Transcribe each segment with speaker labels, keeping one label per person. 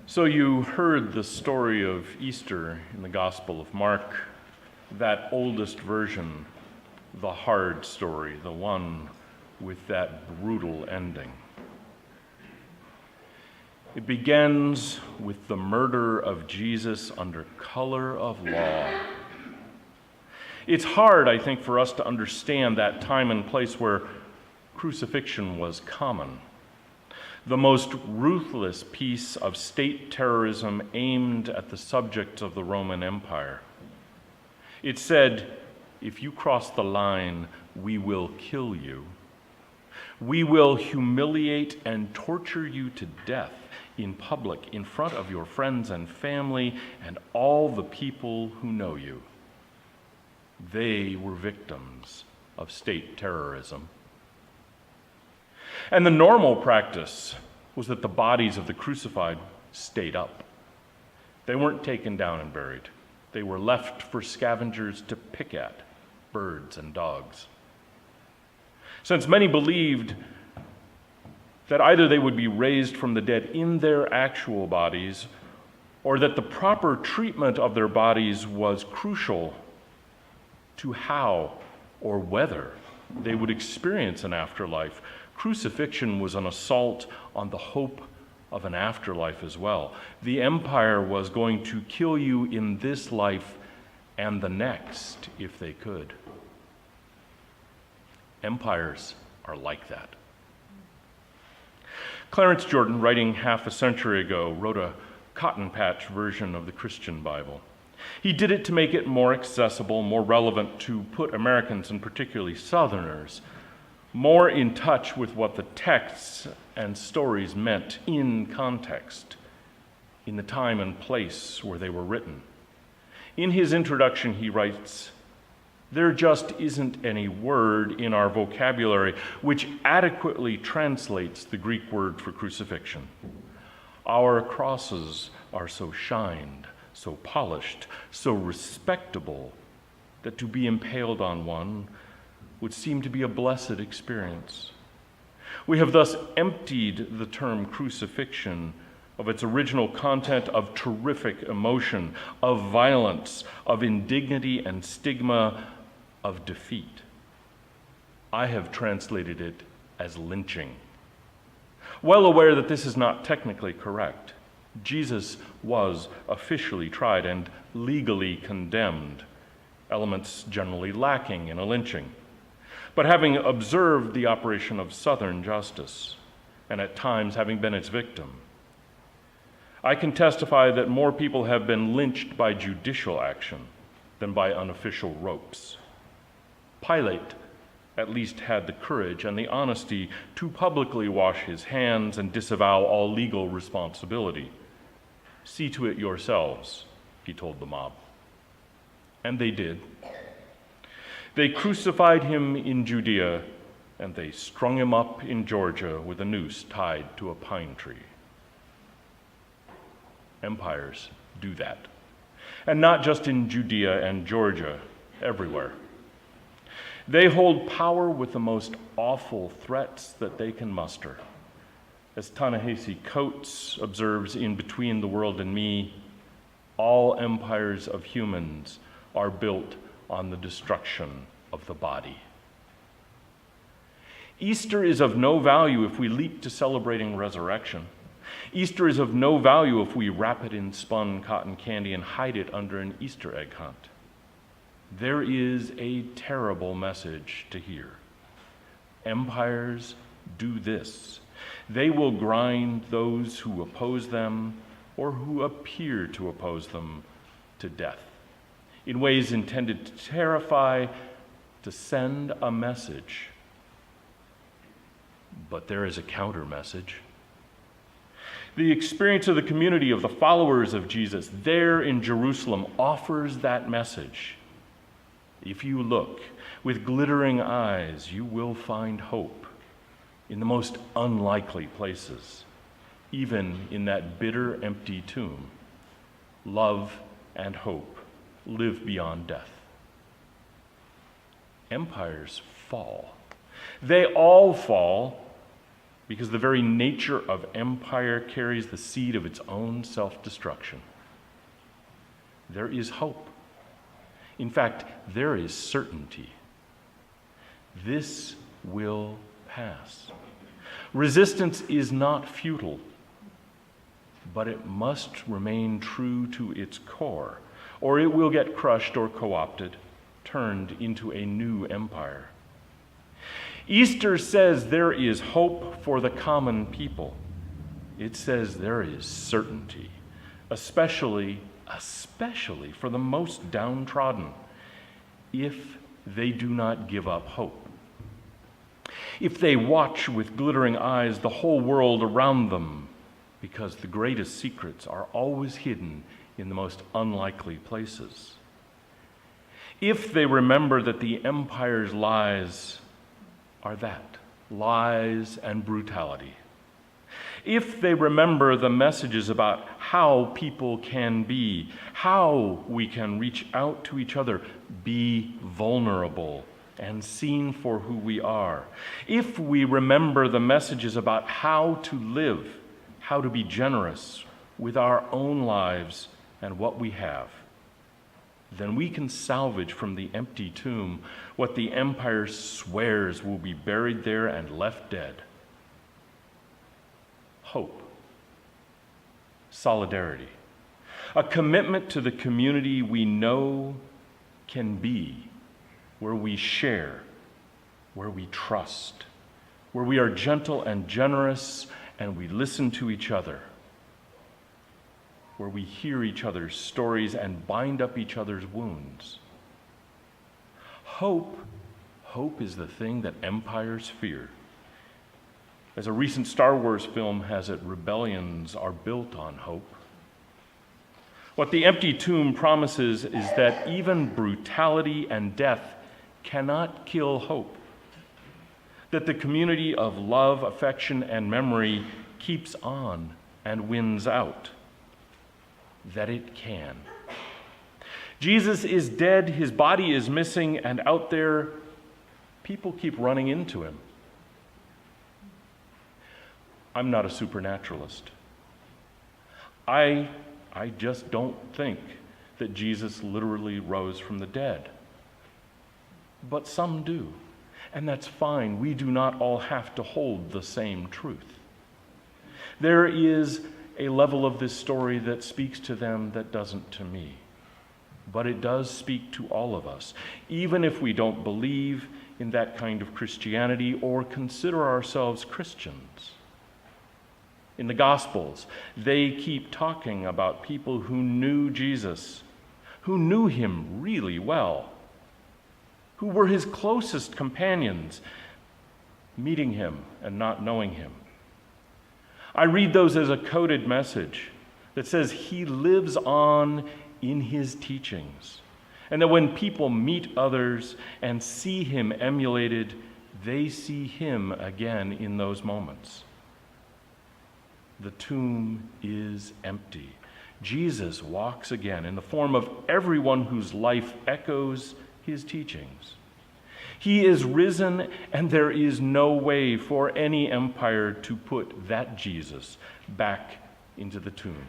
Speaker 1: So you heard the story of Easter in the Gospel of Mark, that oldest version, the hard story, the one with that brutal ending. It begins with the murder of Jesus under color of law. It's hard, I think, for us to understand that time and place where crucifixion was common. The most ruthless piece of state terrorism aimed at the subjects of the Roman Empire. It said, if you cross the line, we will kill you. We will humiliate and torture you to death in public, in front of your friends and family and all the people who know you. They were victims of state terrorism. And the normal practice was that the bodies of the crucified stayed up. They weren't taken down and buried. They were left for scavengers to pick at, birds and dogs. Since many believed that either they would be raised from the dead in their actual bodies, or that the proper treatment of their bodies was crucial to how or whether they would experience an afterlife, crucifixion was an assault on the hope of an afterlife as well. The empire was going to kill you in this life and the next if they could. Empires are like that. Clarence Jordan, writing half a century ago, wrote a cotton patch version of the Christian Bible. He did it to make it more accessible, more relevant, to put Americans, and particularly Southerners, more in touch with what the texts and stories meant in context, in the time and place where they were written. In his introduction, he writes, "There just isn't any word in our vocabulary which adequately translates the Greek word for crucifixion. Our crosses are so shined, so polished, so respectable, that to be impaled on one would seem to be a blessed experience. We have thus emptied the term crucifixion of its original content of terrific emotion, of violence, of indignity and stigma, of defeat. I have translated it as lynching. Well aware that this is not technically correct. Jesus was officially tried and legally condemned, elements generally lacking in a lynching. But having observed the operation of Southern justice, and at times having been its victim, I can testify that more people have been lynched by judicial action than by unofficial ropes. Pilate at least had the courage and the honesty to publicly wash his hands and disavow all legal responsibility. See to it yourselves, he told the mob. And they did. They crucified him in Judea, and they strung him up in Georgia with a noose tied to a pine tree. Empires do that. And not just in Judea and Georgia, everywhere. They hold power with the most awful threats that they can muster. As Ta-Nehisi Coates observes in Between the World and Me, all empires of humans are built on the destruction of the body. Easter is of no value if we leap to celebrating resurrection. Easter is of no value if we wrap it in spun cotton candy and hide it under an Easter egg hunt. There is a terrible message to hear. Empires do this. They will grind those who oppose them or who appear to oppose them to death in ways intended to terrify, to send a message. But there is a counter message. The experience of the community of the followers of Jesus there in Jerusalem offers that message. If you look with glittering eyes, you will find hope in the most unlikely places, even in that bitter, empty tomb. Love and hope live beyond death. Empires fall. They all fall because the very nature of empire carries the seed of its own self-destruction. There is hope. In fact, there is certainty. This will pass. Resistance is not futile, but it must remain true to its core, or it will get crushed or co-opted, turned into a new empire. Easter says there is hope for the common people. It says there is certainty, especially for the most downtrodden, if they do not give up hope. If they watch with glittering eyes the whole world around them, because the greatest secrets are always hidden in the most unlikely places. If they remember that the empire's lies are that, lies and brutality. If they remember the messages about how people can be, how we can reach out to each other, be vulnerable and seen for who we are. If we remember the messages about how to live, how to be generous with our own lives and what we have, then we can salvage from the empty tomb what the empire swears will be buried there and left dead. Hope, solidarity, a commitment to the community we know can be, where we share, where we trust, where we are gentle and generous and we listen to each other, where we hear each other's stories and bind up each other's wounds. Hope is the thing that empires fear. As a recent Star Wars film has it, rebellions are built on hope. What the empty tomb promises is that even brutality and death cannot kill hope. That the community of love, affection, and memory keeps on and wins out. That it can. Jesus is dead, his body is missing, and out there, people keep running into him. I'm not a supernaturalist. I just don't think that Jesus literally rose from the dead. But some do, and that's fine. We do not all have to hold the same truth. There is a level of this story that speaks to them that doesn't to me. But it does speak to all of us, even if we don't believe in that kind of Christianity or consider ourselves Christians. In the Gospels, they keep talking about people who knew Jesus, who knew him really well, who were his closest companions, meeting him and not knowing him. I read those as a coded message that says he lives on in his teachings, and that when people meet others and see him emulated, they see him again in those moments. The tomb is empty. Jesus walks again in the form of everyone whose life echoes his teachings. He is risen, and there is no way for any empire to put that Jesus back into the tomb.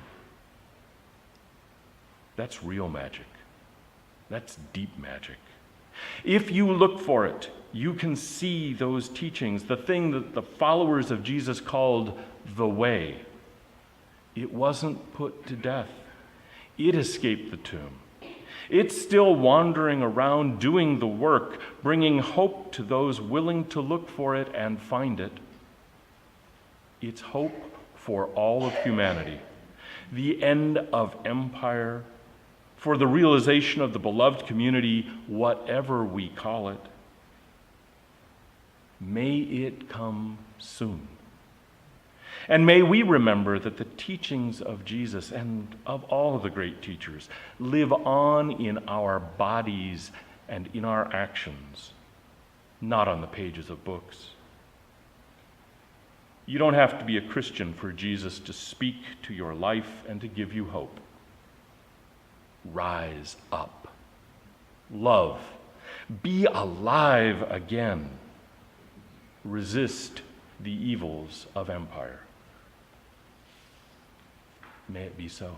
Speaker 1: That's real magic. That's deep magic. If you look for it, you can see those teachings, the thing that the followers of Jesus called the way. It wasn't put to death. It escaped the tomb. It's still wandering around doing the work, bringing hope to those willing to look for it and find it. It's hope for all of humanity, the end of empire, for the realization of the beloved community, whatever we call it. May it come soon. And may we remember that the teachings of Jesus and of all of the great teachers live on in our bodies and in our actions, not on the pages of books. You don't have to be a Christian for Jesus to speak to your life and to give you hope. Rise up. Love. Be alive again. Resist the evils of empire. May it be so.